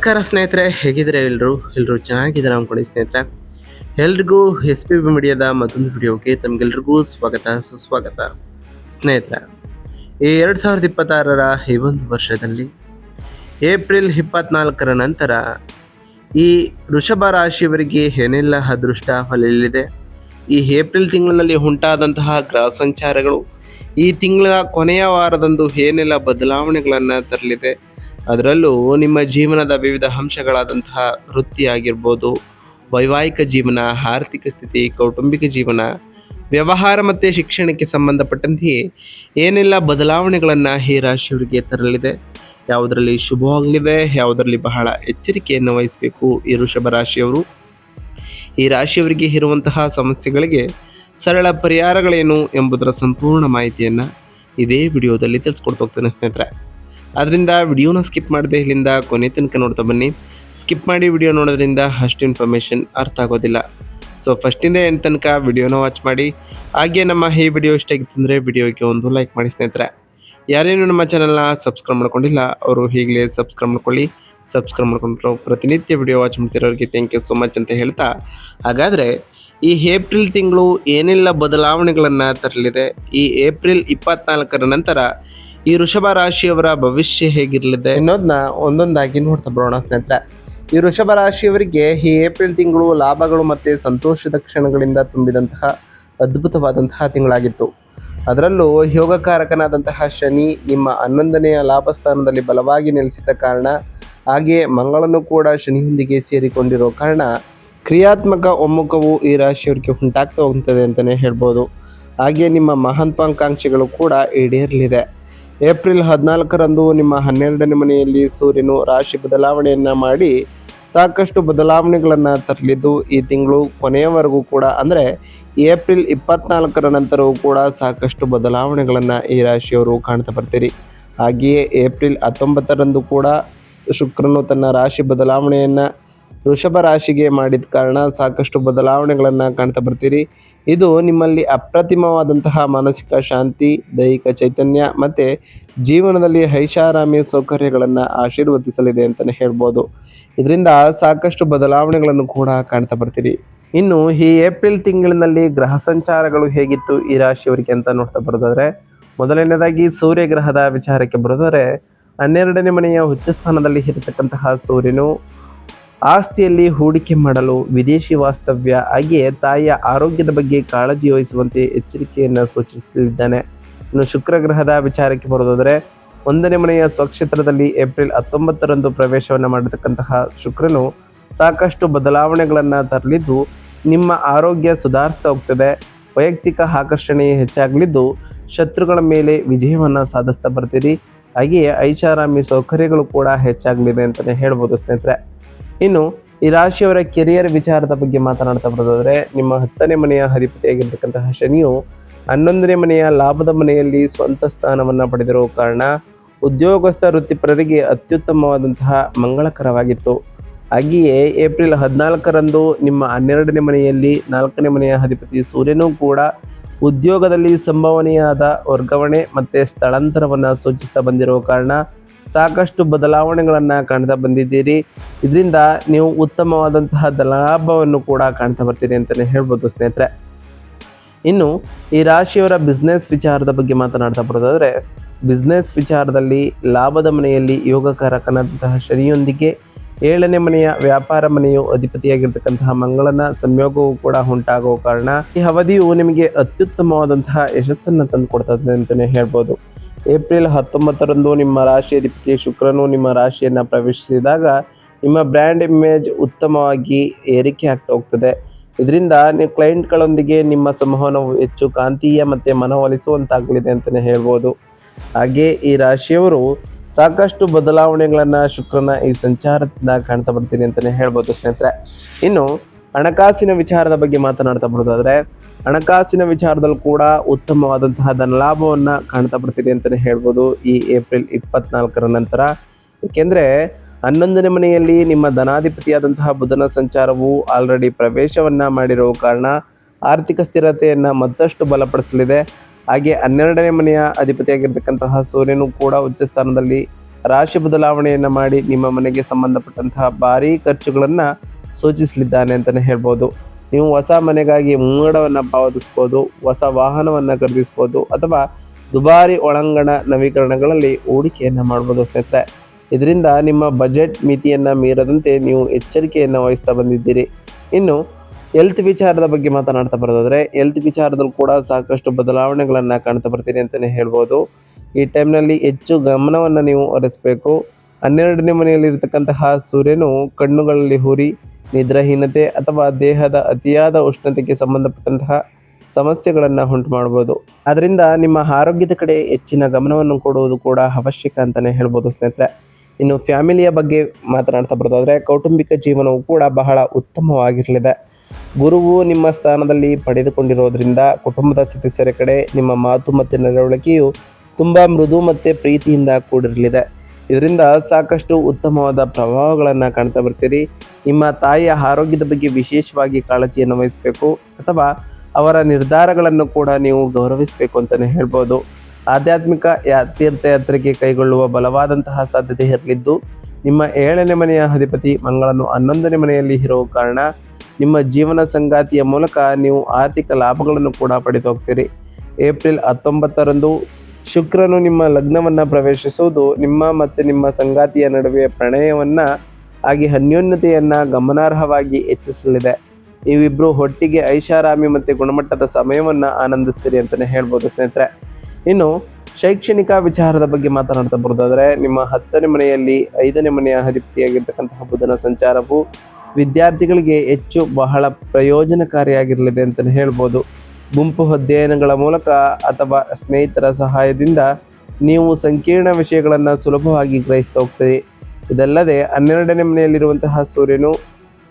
ನಮಸ್ಕಾರ ಸ್ನೇಹಿತರೆ, ಹೇಗಿದ್ರೆ ಎಲ್ಲರೂ ಚೆನ್ನಾಗಿದ್ದಾರೆ ಅನ್ಕೊಳ್ಳಿ ಸ್ನೇಹಿತರೆ. ಎಲ್ರಿಗೂ ಎಸ್ ಪಿ ಬಿ ಮೀಡಿಯಾದ ಮತ್ತೊಂದು ವಿಡಿಯೋಗೆ ತಮಗೆಲ್ರಿಗೂ ಸ್ವಾಗತ ಸುಸ್ವಾಗತ. ಸ್ನೇಹಿತರೆ, ಈ 2026ರ ಈ ಒಂದು ವರ್ಷದಲ್ಲಿ ಏಪ್ರಿಲ್ 24ರ ನಂತರ ಈ ವೃಷಭ ರಾಶಿಯವರಿಗೆ ಏನೆಲ್ಲ ಅದೃಷ್ಟ ಹೊಲೆಯಲಿದೆ, ಈ ಏಪ್ರಿಲ್ ತಿಂಗಳಿನಲ್ಲಿ ಉಂಟಾದಂತಹ ಗ್ರಹ ಸಂಚಾರಗಳು ಈ ತಿಂಗಳ ಕೊನೆಯ ವಾರದಂದು ಏನೆಲ್ಲ ಬದಲಾವಣೆಗಳನ್ನು ತರಲಿದೆ, ಅದರಲ್ಲೂ ನಿಮ್ಮ ಜೀವನದ ವಿವಿಧ ಅಂಶಗಳಾದಂತಹ ವೃತ್ತಿ ಆಗಿರ್ಬೋದು, ವೈವಾಹಿಕ ಜೀವನ, ಆರ್ಥಿಕ ಸ್ಥಿತಿ, ಕೌಟುಂಬಿಕ ಜೀವನ, ವ್ಯವಹಾರ ಮತ್ತು ಶಿಕ್ಷಣಕ್ಕೆ ಸಂಬಂಧಪಟ್ಟಂತೆಯೇ ಏನೆಲ್ಲ ಬದಲಾವಣೆಗಳನ್ನು ಈ ರಾಶಿಯವರಿಗೆ ತರಲಿದೆ, ಯಾವುದರಲ್ಲಿ ಶುಭವಾಗಲಿದೆ, ಯಾವುದರಲ್ಲಿ ಬಹಳ ಎಚ್ಚರಿಕೆಯನ್ನು ವಹಿಸಬೇಕು ಈ ವೃಷಭ ರಾಶಿಯವರು, ಈ ರಾಶಿಯವರಿಗೆ ಇರುವಂತಹ ಸಮಸ್ಯೆಗಳಿಗೆ ಸರಳ ಪರಿಹಾರಗಳೇನು ಎಂಬುದರ ಸಂಪೂರ್ಣ ಮಾಹಿತಿಯನ್ನು ಇದೇ ವಿಡಿಯೋದಲ್ಲಿ ತಿಳಿಸ್ಕೊಡ್ತಾ ಹೋಗ್ತೇನೆ ಸ್ನೇಹಿತರೆ. ಆದ್ದರಿಂದ ವಿಡಿಯೋನ ಸ್ಕಿಪ್ ಮಾಡದೆ ಇಲ್ಲಿಂದ ಕೊನೆ ತನಕ ನೋಡ್ತಾ ಬನ್ನಿ. ಸ್ಕಿಪ್ ಮಾಡಿ ವಿಡಿಯೋ ನೋಡೋದ್ರಿಂದ ಅಷ್ಟು ಇನ್ಫಾರ್ಮೇಷನ್ ಅರ್ಥ ಆಗೋದಿಲ್ಲ. ಸೊ ಫಸ್ಟಿಂದ ಎಂಟು ತನಕ ವಿಡಿಯೋನ ವಾಚ್ ಮಾಡಿ. ಹಾಗೆ ನಮ್ಮ ಈ ವಿಡಿಯೋ ಇಷ್ಟ ಆಗಿತ್ತು ಅಂದರೆ ವಿಡಿಯೋಗೆ ಒಂದು ಲೈಕ್ ಮಾಡಿ ಸ್ನೇಹಿತರೆ. ಯಾರೇನು ನಮ್ಮ ಚಾನಲ್ನ ಸಬ್ಸ್ಕ್ರೈಬ್ ಮಾಡ್ಕೊಂಡಿಲ್ಲ ಅವರು ಈಗಲೇ ಸಬ್ಸ್ಕ್ರೈಬ್ ಮಾಡ್ಕೊಳ್ಳಿ. ಸಬ್ಸ್ಕ್ರೈಬ್ ಮಾಡ್ಕೊಂಡ್ರು ಪ್ರತಿನಿತ್ಯ ವಿಡಿಯೋ ವಾಚ್ ಮಾಡ್ತಿರೋರಿಗೆ ಥ್ಯಾಂಕ್ ಯು ಸೋ ಮಚ್ ಅಂತ ಹೇಳ್ತಾ, ಹಾಗಾದರೆ ಈ ಏಪ್ರಿಲ್ ತಿಂಗಳು ಏನೆಲ್ಲ ಬದಲಾವಣೆಗಳನ್ನು ತರಲಿದೆ, ಈ ಏಪ್ರಿಲ್ 24ರ ನಂತರ ಈ ವೃಷಭ ರಾಶಿಯವರ ಭವಿಷ್ಯ ಹೇಗಿರಲಿದೆ ಅನ್ನೋದನ್ನ ಒಂದೊಂದಾಗಿ ನೋಡ್ತಾ ಬರೋಣ ಸ್ನೇಹಿತರೆ. ಈ ವೃಷಭ ರಾಶಿಯವರಿಗೆ ಈ ಏಪ್ರಿಲ್ ತಿಂಗಳು ಲಾಭಗಳು ಮತ್ತು ಸಂತೋಷದ ಕ್ಷಣಗಳಿಂದ ತುಂಬಿದಂತಹ ಅದ್ಭುತವಾದಂತಹ ತಿಂಗಳಾಗಿತ್ತು. ಅದರಲ್ಲೂ ಯೋಗಕಾರಕನಾದಂತಹ ಶನಿ ನಿಮ್ಮ 11ನೇ ಲಾಭ ಸ್ಥಾನದಲ್ಲಿ ಬಲವಾಗಿ ನೆಲೆಸಿದ ಕಾರಣ, ಹಾಗೆಯೇ ಮಂಗಳನು ಕೂಡ ಶನಿಯೊಂದಿಗೆ ಸೇರಿಕೊಂಡಿರೋ ಕಾರಣ ಕ್ರಿಯಾತ್ಮಕ ಒಮ್ಮುಖವು ಈ ರಾಶಿಯವರಿಗೆ ಉಂಟಾಗ್ತಾ ಹೋಗ್ತದೆ ಅಂತಲೇ ಹೇಳ್ಬೋದು. ಹಾಗೆಯೇ ನಿಮ್ಮ ಮಹತ್ವಾಕಾಂಕ್ಷೆಗಳು ಕೂಡ ಈಡೇರಲಿದೆ. ಏಪ್ರಿಲ್ 14ರಂದು ನಿಮ್ಮ 12ನೇ ಮನೆಯಲ್ಲಿ ಸೂರ್ಯನು ರಾಶಿ ಬದಲಾವಣೆಯನ್ನು ಮಾಡಿ ಸಾಕಷ್ಟು ಬದಲಾವಣೆಗಳನ್ನು ತರಲಿದ್ದು, ಈ ತಿಂಗಳು ಕೊನೆಯವರೆಗೂ ಕೂಡ ಅಂದರೆ ಏಪ್ರಿಲ್ 24ರ ನಂತರವೂ ಕೂಡ ಸಾಕಷ್ಟು ಬದಲಾವಣೆಗಳನ್ನು ಈ ರಾಶಿಯವರು ಕಾಣ್ತಾ ಬರ್ತೀರಿ. ಹಾಗೆಯೇ ಏಪ್ರಿಲ್ 19ರಂದು ಕೂಡ ಶುಕ್ರನು ತನ್ನ ರಾಶಿ ಬದಲಾವಣೆಯನ್ನು ವೃಷಭ ರಾಶಿಗೆ ಮಾಡಿದ ಕಾರಣ ಸಾಕಷ್ಟು ಬದಲಾವಣೆಗಳನ್ನು ಕಾಣ್ತಾ ಬರ್ತೀರಿ. ಇದು ನಿಮ್ಮಲ್ಲಿ ಅಪ್ರತಿಮವಾದಂತಹ ಮಾನಸಿಕ ಶಾಂತಿ, ದೈಹಿಕ ಚೈತನ್ಯ ಮತ್ತು ಜೀವನದಲ್ಲಿ ಐಷಾರಾಮಿ ಸೌಕರ್ಯಗಳನ್ನು ಆಶೀರ್ವದಿಸಲಿದೆ ಅಂತಲೇ ಹೇಳ್ಬೋದು. ಇದರಿಂದ ಸಾಕಷ್ಟು ಬದಲಾವಣೆಗಳನ್ನು ಕೂಡ ಕಾಣ್ತಾ ಬರ್ತೀರಿ. ಇನ್ನು ಈ ಏಪ್ರಿಲ್ ತಿಂಗಳಿನಲ್ಲಿ ಗ್ರಹ ಸಂಚಾರಗಳು ಹೇಗಿತ್ತು ಈ ರಾಶಿಯವರಿಗೆ ಅಂತ ನೋಡ್ತಾ ಬರೋದಾದರೆ, ಮೊದಲನೇದಾಗಿ ಸೂರ್ಯ ಗ್ರಹದ ವಿಚಾರಕ್ಕೆ ಬರೋದಾದರೆ, 12ನೇ ಮನೆಯ ಉಚ್ಚ ಸ್ಥಾನದಲ್ಲಿ ಇರತಕ್ಕಂತಹ ಸೂರ್ಯನು ಆಸ್ತಿಯಲ್ಲಿ ಹೂಡಿಕೆ ಮಾಡಲು, ವಿದೇಶಿ ವಾಸ್ತವ್ಯ, ಹಾಗೆಯೇ ತಾಯಿಯ ಆರೋಗ್ಯದ ಬಗ್ಗೆ ಕಾಳಜಿ ವಹಿಸುವಂತೆ ಎಚ್ಚರಿಕೆಯನ್ನು ಸೂಚಿಸಲಿದ್ದಾನೆ. ಇನ್ನು ಶುಕ್ರ ಗ್ರಹದ ವಿಚಾರಕ್ಕೆ ಬರೋದಾದರೆ, 1ನೇ ಮನೆಯ ಸ್ವಕ್ಷೇತ್ರದಲ್ಲಿ ಏಪ್ರಿಲ್ 19ರಂದು ಪ್ರವೇಶವನ್ನು ಮಾಡತಕ್ಕಂತಹ ಶುಕ್ರನು ಸಾಕಷ್ಟು ಬದಲಾವಣೆಗಳನ್ನು ತರಲಿದ್ದು, ನಿಮ್ಮ ಆರೋಗ್ಯ ಸುಧಾರಿಸ್ತಾ ಹೋಗ್ತದೆ. ವೈಯಕ್ತಿಕ ಆಕರ್ಷಣೆ ಹೆಚ್ಚಾಗಲಿದ್ದು, ಶತ್ರುಗಳ ಮೇಲೆ ವಿಜಯವನ್ನು ಸಾಧಿಸ್ತಾ ಬರ್ತೀರಿ. ಹಾಗೆಯೇ ಐಷಾರಾಮಿ ಸೌಕರ್ಯಗಳು ಕೂಡ ಹೆಚ್ಚಾಗಲಿದೆ ಅಂತಲೇ ಹೇಳ್ಬೋದು ಸ್ನೇಹಿತರೆ. ಇನ್ನು ಈ ರಾಶಿಯವರ ಕೆರಿಯರ್ ವಿಚಾರದ ಬಗ್ಗೆ ಮಾತನಾಡ್ತಾ ಬರೋದಾದರೆ, ನಿಮ್ಮ 10ನೇ ಮನೆಯ ಅಧಿಪತಿಯಾಗಿರ್ತಕ್ಕಂತಹ ಶನಿಯು 11ನೇ ಮನೆಯ ಲಾಭದ ಮನೆಯಲ್ಲಿ ಸ್ವಂತ ಸ್ಥಾನವನ್ನು ಪಡೆದಿರೋ ಕಾರಣ ಉದ್ಯೋಗಸ್ಥ ವೃತ್ತಿಪರರಿಗೆ ಅತ್ಯುತ್ತಮವಾದಂತಹ ಮಂಗಳಕರವಾಗಿತ್ತು. ಹಾಗೆಯೇ ಏಪ್ರಿಲ್ 14ರಂದು ನಿಮ್ಮ 12ನೇ ಮನೆಯಲ್ಲಿ 4ನೇ ಮನೆಯ ಅಧಿಪತಿ ಸೂರ್ಯನೂ ಕೂಡ ಉದ್ಯೋಗದಲ್ಲಿ ಸಂಭವನೀಯವಾದ ವರ್ಗಾವಣೆ ಮತ್ತು ಸ್ಥಳಾಂತರವನ್ನು ಸೂಚಿಸ್ತಾ ಬಂದಿರೋ ಕಾರಣ ಸಾಕಷ್ಟು ಬದಲಾವಣೆಗಳನ್ನು ಕಾಣ್ತಾ ಬಂದಿದ್ದೀರಿ. ಇದರಿಂದ ನೀವು ಉತ್ತಮವಾದಂತಹ ಲಾಭವನ್ನು ಕೂಡ ಕಾಣ್ತಾ ಬರ್ತೀರಿ ಅಂತಲೇ ಹೇಳ್ಬೋದು ಸ್ನೇಹಿತರೆ. ಇನ್ನು ಈ ರಾಶಿಯವರ ಬಿಸ್ನೆಸ್ ವಿಚಾರದ ಬಗ್ಗೆ ಮಾತನಾಡ್ತಾ ಬರೋದಾದರೆ, ಬಿಸ್ನೆಸ್ ವಿಚಾರದಲ್ಲಿ ಲಾಭದ ಮನೆಯಲ್ಲಿ ಯೋಗಕಾರಕನಾದಂತಹ ಶನಿಯೊಂದಿಗೆ 7ನೇ ಮನೆಯ ವ್ಯಾಪಾರ ಮನೆಯು ಅಧಿಪತಿಯಾಗಿರ್ತಕ್ಕಂತಹ ಮಂಗಳನ ಸಂಯೋಗವು ಕೂಡ ಉಂಟಾಗುವ ಕಾರಣ ಈ ಅವಧಿಯು ನಿಮಗೆ ಅತ್ಯುತ್ತಮವಾದಂತಹ ಯಶಸ್ಸನ್ನು ತಂದು ಕೊಡ್ತದೆ ಅಂತಲೇ ಹೇಳ್ಬೋದು. ಏಪ್ರಿಲ್ 19ರಂದು ನಿಮ್ಮ ರಾಶಿ ಅಧಿಪತಿ ಶುಕ್ರನು ನಿಮ್ಮ ರಾಶಿಯನ್ನು ಪ್ರವೇಶಿಸಿದಾಗ ನಿಮ್ಮ ಬ್ರ್ಯಾಂಡ್ ಇಮೇಜ್ ಉತ್ತಮವಾಗಿ ಏರಿಕೆ ಆಗ್ತಾ ಹೋಗ್ತದೆ. ಇದರಿಂದ ನೀವು ಕ್ಲೈಂಟ್ಗಳೊಂದಿಗೆ ನಿಮ್ಮ ಸಂವಹನವು ಹೆಚ್ಚು ಕಾಂತೀಯ ಮತ್ತು ಮನವೊಲಿಸುವಂತಾಗಲಿದೆ ಅಂತಲೇ ಹೇಳ್ಬೋದು. ಹಾಗೆ ಈ ರಾಶಿಯವರು ಸಾಕಷ್ಟು ಬದಲಾವಣೆಗಳನ್ನು ಶುಕ್ರನ ಈ ಸಂಚಾರದಿಂದ ಕಾಣ್ತಾ ಬರ್ತೀನಿ ಅಂತಲೇ ಹೇಳ್ಬೋದು ಸ್ನೇಹಿತರೆ. ಇನ್ನು ಹಣಕಾಸಿನ ವಿಚಾರದ ಬಗ್ಗೆ ಮಾತನಾಡ್ತಾ ಬರೋದಾದರೆ, ಹಣಕಾಸಿನ ವಿಚಾರದಲ್ಲೂ ಕೂಡ ಉತ್ತಮವಾದಂತಹ ಧನಲಾಭವನ್ನು ಕಾಣ್ತಾ ಬರ್ತೀರಿ ಅಂತಲೇ ಹೇಳ್ಬೋದು ಈ ಏಪ್ರಿಲ್ 24ರ ನಂತರ. ಏಕೆಂದರೆ 11ನೇ ಮನೆಯಲ್ಲಿ ನಿಮ್ಮ ಧನಾಧಿಪತಿಯಾದಂತಹ ಬುಧನ ಸಂಚಾರವು ಆಲ್ರೆಡಿ ಪ್ರವೇಶವನ್ನು ಮಾಡಿರೋ ಕಾರಣ ಆರ್ಥಿಕ ಸ್ಥಿರತೆಯನ್ನು ಮತ್ತಷ್ಟು ಬಲಪಡಿಸಲಿದೆ. ಹಾಗೆ 12ನೇ ಮನೆಯ ಅಧಿಪತಿಯಾಗಿರ್ತಕ್ಕಂತಹ ಸೂರ್ಯನು ಕೂಡ ಉಚ್ಚ ಸ್ಥಾನದಲ್ಲಿ ರಾಶಿ ಬದಲಾವಣೆಯನ್ನು ಮಾಡಿ ನಿಮ್ಮ ಮನೆಗೆ ಸಂಬಂಧಪಟ್ಟಂತಹ ಭಾರೀ ಖರ್ಚುಗಳನ್ನು ಸೂಚಿಸಲಿದ್ದಾನೆ ಅಂತಲೇ ಹೇಳ್ಬೋದು. ನೀವು ಹೊಸ ಮನೆಗಾಗಿ ಮುಂಗಡವನ್ನು ಪಾವತಿಸ್ಬೋದು, ಹೊಸ ವಾಹನವನ್ನು ಖರೀದಿಸ್ಬೋದು ಅಥವಾ ದುಬಾರಿ ಒಳಾಂಗಣ ನವೀಕರಣಗಳಲ್ಲಿ ಹೂಡಿಕೆಯನ್ನು ಮಾಡ್ಬೋದು ಸ್ನೇಹಿತರೆ. ಇದರಿಂದ ನಿಮ್ಮ ಬಜೆಟ್ ಮಿತಿಯನ್ನು ಮೀರದಂತೆ ನೀವು ಎಚ್ಚರಿಕೆಯನ್ನು ವಹಿಸ್ತಾ ಬಂದಿದ್ದೀರಿ. ಇನ್ನು ಹೆಲ್ತ್ ವಿಚಾರದ ಬಗ್ಗೆ ಮಾತನಾಡ್ತಾ ಬರೋದಾದರೆ, ಹೆಲ್ತ್ ವಿಚಾರದಲ್ಲೂ ಕೂಡ ಸಾಕಷ್ಟು ಬದಲಾವಣೆಗಳನ್ನು ಕಾಣ್ತಾ ಬರ್ತೀರಿ ಅಂತಲೇ ಹೇಳ್ಬೋದು. ಈ ಟೈಮ್ನಲ್ಲಿ ಹೆಚ್ಚು ಗಮನವನ್ನು ನೀವು ಹರಿಸಬೇಕು. 12ನೇ ಮನೆಯಲ್ಲಿರ್ತಕ್ಕಂತಹ ಸೂರ್ಯನು ಕಣ್ಣುಗಳಲ್ಲಿ ಉರಿ, ನಿದ್ರಾಹೀನತೆ ಅಥವಾ ದೇಹದ ಅತಿಯಾದ ಉಷ್ಣತೆಗೆ ಸಂಬಂಧಪಟ್ಟಂತಹ ಸಮಸ್ಯೆಗಳನ್ನು ಉಂಟು ಮಾಡ್ಬೋದು. ಆದ್ದರಿಂದ ನಿಮ್ಮ ಆರೋಗ್ಯದ ಕಡೆ ಹೆಚ್ಚಿನ ಗಮನವನ್ನು ಕೊಡುವುದು ಕೂಡ ಅವಶ್ಯಕ ಅಂತಲೇ ಹೇಳ್ಬೋದು ಸ್ನೇಹಿತರೆ. ಇನ್ನು ಫ್ಯಾಮಿಲಿಯ ಬಗ್ಗೆ ಮಾತನಾಡ್ತಾ ಬರೋದಾದರೆ, ಕೌಟುಂಬಿಕ ಜೀವನವು ಕೂಡ ಬಹಳ ಉತ್ತಮವಾಗಿರಲಿದೆ. ಗುರುವು ನಿಮ್ಮ ಸ್ಥಾನದಲ್ಲಿ ಪಡೆದುಕೊಂಡಿರೋದ್ರಿಂದ ಕುಟುಂಬದ ಸದಸ್ಯರ ಕಡೆ ನಿಮ್ಮ ಮಾತು ಮತ್ತು ನಡವಳಿಕೆಯು ತುಂಬ ಮೃದು ಮತ್ತು ಪ್ರೀತಿಯಿಂದ ಕೂಡಿರಲಿದೆ. ಇದರಿಂದ ಸಾಕಷ್ಟು ಉತ್ತಮವಾದ ಪ್ರಭಾವಗಳನ್ನು ಕಾಣ್ತಾ ಬರ್ತೀರಿ. ನಿಮ್ಮ ತಾಯಿಯ ಆರೋಗ್ಯದ ಬಗ್ಗೆ ವಿಶೇಷವಾಗಿ ಕಾಳಜಿಯನ್ನು ವಹಿಸಬೇಕು ಅಥವಾ ಅವರ ನಿರ್ಧಾರಗಳನ್ನು ಕೂಡ ನೀವು ಗೌರವಿಸಬೇಕು ಅಂತಲೇ ಹೇಳ್ಬೋದು. ಆಧ್ಯಾತ್ಮಿಕ ತೀರ್ಥಯಾತ್ರೆಗೆ ಕೈಗೊಳ್ಳುವ ಬಲವಾದಂತಹ ಸಾಧ್ಯತೆ ಇರಲಿದ್ದು, ನಿಮ್ಮ 7ನೇ ಮನೆಯ ಅಧಿಪತಿ ಮಂಗಳನು 11ನೇ ಮನೆಯಲ್ಲಿ ಇರುವ ಕಾರಣ ನಿಮ್ಮ ಜೀವನ ಸಂಗಾತಿಯ ಮೂಲಕ ನೀವು ಆರ್ಥಿಕ ಲಾಭಗಳನ್ನು ಕೂಡ ಪಡೆದು ಹೋಗ್ತೀರಿ. ಏಪ್ರಿಲ್ 19ರಂದು ಶುಕ್ರನು ನಿಮ್ಮ ಲಗ್ನವನ್ನು ಪ್ರವೇಶಿಸುವುದು ನಿಮ್ಮ ಮತ್ತು ನಿಮ್ಮ ಸಂಗಾತಿಯ ನಡುವೆ ಪ್ರಣಯವನ್ನು ಹಾಗೆ ಅನ್ಯೋನ್ಯತೆಯನ್ನು ಗಮನಾರ್ಹವಾಗಿ ಹೆಚ್ಚಿಸಲಿದೆ. ನೀವಿಬ್ಬರು ಒಟ್ಟಿಗೆ ಐಷಾರಾಮಿ ಮತ್ತು ಗುಣಮಟ್ಟದ ಸಮಯವನ್ನು ಆನಂದಿಸ್ತೀರಿ ಅಂತಲೇ ಹೇಳ್ಬೋದು ಸ್ನೇಹಿತರೆ. ಇನ್ನು ಶೈಕ್ಷಣಿಕ ವಿಚಾರದ ಬಗ್ಗೆ ಮಾತನಾಡ್ತಾ ಬರೋದಾದರೆ, ನಿಮ್ಮ 10ನೇ ಮನೆಯಲ್ಲಿ 5ನೇ ಮನೆಯ ಅಧಿಪತಿಯಾಗಿರ್ತಕ್ಕಂತಹ ಬುಧನ ಸಂಚಾರವು ವಿದ್ಯಾರ್ಥಿಗಳಿಗೆ ಬಹಳ ಪ್ರಯೋಜನಕಾರಿಯಾಗಿರಲಿದೆ ಅಂತಲೇ ಹೇಳ್ಬೋದು. ಗುಂಪು ಅಧ್ಯಯನಗಳ ಮೂಲಕ ಅಥವಾ ಸ್ನೇಹಿತರ ಸಹಾಯದಿಂದ ನೀವು ಸಂಕೀರ್ಣ ವಿಷಯಗಳನ್ನು ಸುಲಭವಾಗಿ ಗ್ರಹಿಸ್ತಾ ಹೋಗ್ತೀರಿ. ಇದಲ್ಲದೆ 12ನೇ ಮನೆಯಲ್ಲಿರುವಂತಹ ಸೂರ್ಯನು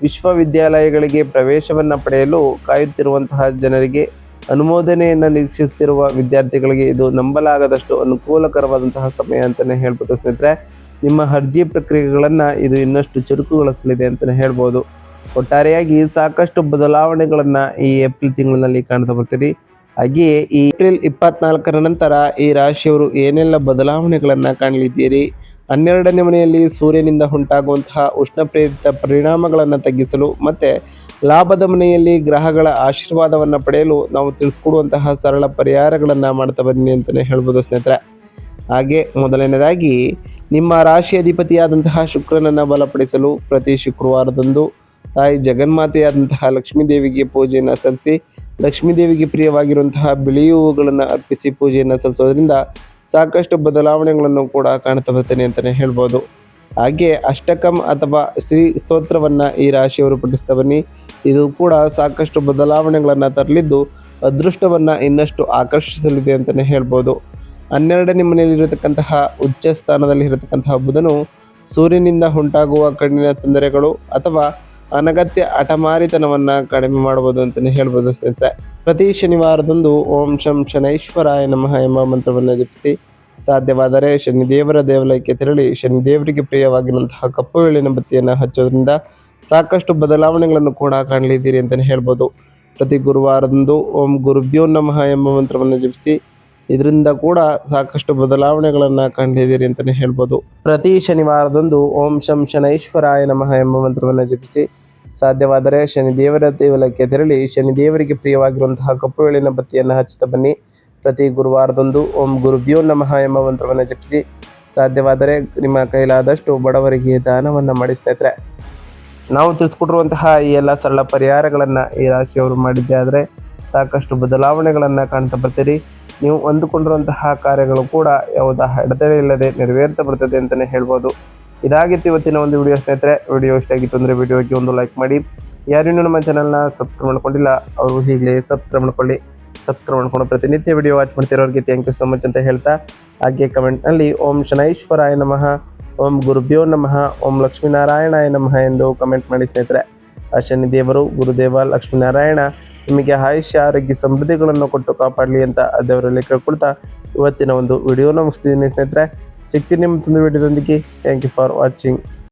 ವಿಶ್ವವಿದ್ಯಾಲಯಗಳಿಗೆ ಪ್ರವೇಶವನ್ನು ಪಡೆಯಲು ಕಾಯುತ್ತಿರುವಂತಹ ಜನರಿಗೆ, ಅನುಮೋದನೆಯನ್ನು ನಿರೀಕ್ಷಿಸುತ್ತಿರುವ ವಿದ್ಯಾರ್ಥಿಗಳಿಗೆ ಇದು ನಂಬಲಾಗದಷ್ಟು ಅನುಕೂಲಕರವಾದಂತಹ ಸಮಯ ಅಂತಲೇ ಹೇಳ್ಬೋದು ಸ್ನೇಹಿತರೆ. ನಿಮ್ಮ ಅರ್ಜಿ ಪ್ರಕ್ರಿಯೆಗಳನ್ನು ಇದು ಇನ್ನಷ್ಟು ಚುರುಕುಗೊಳಿಸಲಿದೆ ಅಂತಲೇ ಹೇಳ್ಬೋದು. ಒಟ್ಟಾರೆಯಾಗಿ ಸಾಕಷ್ಟು ಬದಲಾವಣೆಗಳನ್ನು ಈ ಏಪ್ರಿಲ್ ತಿಂಗಳಿನಲ್ಲಿ ಕಾಣ್ತಾ ಬರ್ತೀರಿ. ಹಾಗೆಯೇ ಈ ಏಪ್ರಿಲ್ 24ರ ನಂತರ ಈ ರಾಶಿಯವರು ಏನೆಲ್ಲ ಬದಲಾವಣೆಗಳನ್ನು ಕಾಣಲಿದ್ದೀರಿ, 12ನೇ ಮನೆಯಲ್ಲಿ ಸೂರ್ಯನಿಂದ ಉಂಟಾಗುವಂತಹ ಉಷ್ಣಪ್ರೇರಿತ ಪರಿಣಾಮಗಳನ್ನು ತಗ್ಗಿಸಲು ಮತ್ತು ಲಾಭದ ಮನೆಯಲ್ಲಿ ಗ್ರಹಗಳ ಆಶೀರ್ವಾದವನ್ನು ಪಡೆಯಲು ನಾವು ತಿಳಿಸ್ಕೊಡುವಂತಹ ಸರಳ ಪರಿಹಾರಗಳನ್ನು ಮಾಡ್ತಾ ಬನ್ನಿ ಅಂತಲೇ ಹೇಳ್ಬೋದು ಸ್ನೇಹಿತರೆ. ಹಾಗೆ ಮೊದಲನೇದಾಗಿ ನಿಮ್ಮ ರಾಶಿ ಅಧಿಪತಿಯಾದಂತಹ ಶುಕ್ರನನ್ನು ಬಲಪಡಿಸಲು ಪ್ರತಿ ಶುಕ್ರವಾರದಂದು ತಾಯಿ ಜಗನ್ಮಾತೆಯಾದಂತಹ ಲಕ್ಷ್ಮೀ ದೇವಿಗೆ ಪೂಜೆಯನ್ನು ಸಲ್ಲಿಸಿ, ಲಕ್ಷ್ಮೀ ದೇವಿಗೆ ಪ್ರಿಯವಾಗಿರುವಂತಹ ಬಿಳಿ ಹೂವುಗಳನ್ನು ಅರ್ಪಿಸಿ ಪೂಜೆಯನ್ನು ಸಲ್ಲಿಸೋದ್ರಿಂದ ಸಾಕಷ್ಟು ಬದಲಾವಣೆಗಳನ್ನು ಕೂಡ ಕಾಣ್ತಾ ಬರ್ತೇನೆ ಅಂತಲೇ ಹೇಳ್ಬೋದು. ಹಾಗೆ ಅಷ್ಟಕಂ ಅಥವಾ ಶ್ರೀ ಸ್ತೋತ್ರವನ್ನು ಈ ರಾಶಿಯವರು ಪಠಿಸ್ತಾ ಬನ್ನಿ. ಇದು ಕೂಡ ಸಾಕಷ್ಟು ಬದಲಾವಣೆಗಳನ್ನು ತರಲಿದ್ದು ಅದೃಷ್ಟವನ್ನು ಇನ್ನಷ್ಟು ಆಕರ್ಷಿಸಲಿದೆ ಅಂತಲೇ ಹೇಳ್ಬೋದು. 12ನೇ ಮನೆಯಲ್ಲಿರತಕ್ಕಂತಹ ಉಚ್ಚ ಸ್ಥಾನದಲ್ಲಿ ಇರತಕ್ಕಂತಹ ಬುಧನು ಸೂರ್ಯನಿಂದ ಉಂಟಾಗುವ ಕಣ್ಣಿನ ತೊಂದರೆಗಳು ಅಥವಾ ಅನಗತ್ಯ ಹಠಮಾರಿತನವನ್ನು ಕಡಿಮೆ ಮಾಡ್ಬೋದು ಅಂತಲೇ ಹೇಳ್ಬೋದು ಸ್ನೇಹಿತರೆ. ಪ್ರತಿ ಶನಿವಾರದಂದು ಓಂ ಶಂ ಶನೈಶ್ವರಾಯ ನಮಃ ಎಂಬ ಮಂತ್ರವನ್ನು ಜಪಿಸಿ, ಸಾಧ್ಯವಾದರೆ ಶನಿದೇವರ ದೇವಾಲಯಕ್ಕೆ ತೆರಳಿ ಶನಿದೇವರಿಗೆ ಪ್ರಿಯವಾಗಿರುವಂತಹ ಕಪ್ಪು ಎಳ್ಳಿನ ಬತ್ತಿಯನ್ನು ಹಚ್ಚೋದ್ರಿಂದ ಸಾಕಷ್ಟು ಬದಲಾವಣೆಗಳನ್ನು ಕೂಡ ಕಾಣಲಿದ್ದೀರಿ ಅಂತಲೇ ಹೇಳ್ಬೋದು. ಪ್ರತಿ ಗುರುವಾರದಂದು ಓಂ ಗುರುಭ್ಯೋ ನಮಃ ಎಂಬ ಮಂತ್ರವನ್ನು ಜಪಿಸಿ, ಇದರಿಂದ ಕೂಡ ಸಾಕಷ್ಟು ಬದಲಾವಣೆಗಳನ್ನು ಕಾಣಲಿದ್ದೀರಿ ಅಂತಲೇ ಹೇಳ್ಬೋದು. ಪ್ರತಿ ಶನಿವಾರದಂದು ಓಂ ಶಂ ಶನೈಶ್ವರಾಯ ನಮಃ ಎಂಬ ಮಂತ್ರವನ್ನು ಜಪಿಸಿ, ಸಾಧ್ಯವಾದರೆ ಶನಿದೇವರ ದೇವಾಲಯಕ್ಕೆ ತೆರಳಿ ಶನಿದೇವರಿಗೆ ಪ್ರಿಯವಾಗಿರುವಂತಹ ಕಪ್ಪು ಎಳ್ಳಿನ ಬತ್ತಿಯನ್ನು ಹಚ್ಚುತ್ತಾ ಬನ್ನಿ. ಪ್ರತಿ ಗುರುವಾರದಂದು ಓಂ ಗುರುಭ್ಯೋ ನಮಃ ಎಂಬ ಮಂತ್ರವನ್ನು ಜಪಿಸಿ, ಸಾಧ್ಯವಾದರೆ ನಿಮ್ಮ ಕೈಲಾದಷ್ಟು ಬಡವರಿಗೆ ದಾನವನ್ನು ಮಾಡಿ ಸ್ನೇಹಿತರೆ. ನಾವು ತಿಳಿಸ್ಕೊಟ್ಟಿರುವಂತಹ ಈ ಎಲ್ಲ ಸರಳ ಪರಿಹಾರಗಳನ್ನು ಈ ರಾಶಿಯವರು ಮಾಡಿದ್ದೆ ಆದರೆ ಸಾಕಷ್ಟು ಬದಲಾವಣೆಗಳನ್ನು ಕಾಣ್ತಾ ಬರ್ತೀರಿ. ನೀವು ಅಂದುಕೊಂಡಿರುವಂತಹ ಕಾರ್ಯಗಳು ಕೂಡ ಯಾವುದೇ ಅಡೆತಡೆ ಇಲ್ಲದೆ ನೆರವೇರ್ತಾ ಬರ್ತದೆ ಅಂತಲೇ ಹೇಳ್ಬೋದು. ಇದಾಗಿತ್ತು ಇವತ್ತಿನ ಒಂದು ವಿಡಿಯೋ ಸ್ನೇಹಿತರೆ. ವಿಡಿಯೋ ಇಷ್ಟ ಆಗಿತ್ತು ಅಂದರೆ ವಿಡಿಯೋಗೆ ಒಂದು ಲೈಕ್ ಮಾಡಿ. ಯಾರಿನ್ನೂ ನಮ್ಮ ಚಾನಲ್ನ ಸಬ್ಸ್ಕ್ರೈಬ್ ಮಾಡ್ಕೊಂಡಿಲ್ಲ ಅವರು ಈಗಲೇ ಸಬ್ಸ್ಕ್ರೈಬ್ ಮಾಡ್ಕೊಳ್ಳಿ. ಸಬ್ಸ್ಕ್ರೈಬ್ ಮಾಡ್ಕೊಂಡು ಪ್ರತಿನಿತ್ಯ ವಿಡಿಯೋ ವಾಚ್ ಮಾಡ್ತಿರೋರಿಗೆ ಥ್ಯಾಂಕ್ ಯು ಸೊ ಮಚ್ ಅಂತ ಹೇಳ್ತಾ, ಹಾಗೆ ಕಮೆಂಟ್ನಲ್ಲಿ ಓಂ ಶನೈಶ್ವರಾಯ ನಮಃ, ಓಂ ಗುರುಭ್ಯೋ ನಮಃ, ಓಂ ಲಕ್ಷ್ಮೀನಾರಾಯಣಾಯ ನಮಃ ಎಂದು ಕಮೆಂಟ್ ಮಾಡಿ ಸ್ನೇಹಿತರೆ. ಆ ಶನಿದೇವರು, ಗುರುದೇವ, ಲಕ್ಷ್ಮೀನಾರಾಯಣ ನಿಮಗೆ ಆಯುಷ್ಯ, ಆರೋಗ್ಯ, ಸಮೃದ್ಧಿಗಳನ್ನು ಕೊಟ್ಟು ಕಾಪಾಡಲಿ ಅಂತ ದೇವರಲ್ಲಿ ಕೇಳ್ಕೊಳ್ತಾ ಇವತ್ತಿನ ಒಂದು ವಿಡಿಯೋನ ಮುಗಿಸ್ತಿದ್ದೀನಿ ಸ್ನೇಹಿತರೆ. ಸಿಗ್ತೀನಿ ಮತ್ತೊಂದು ವಿಡಿಯೋದೊಂದಿಗೆ. Thank you for watching.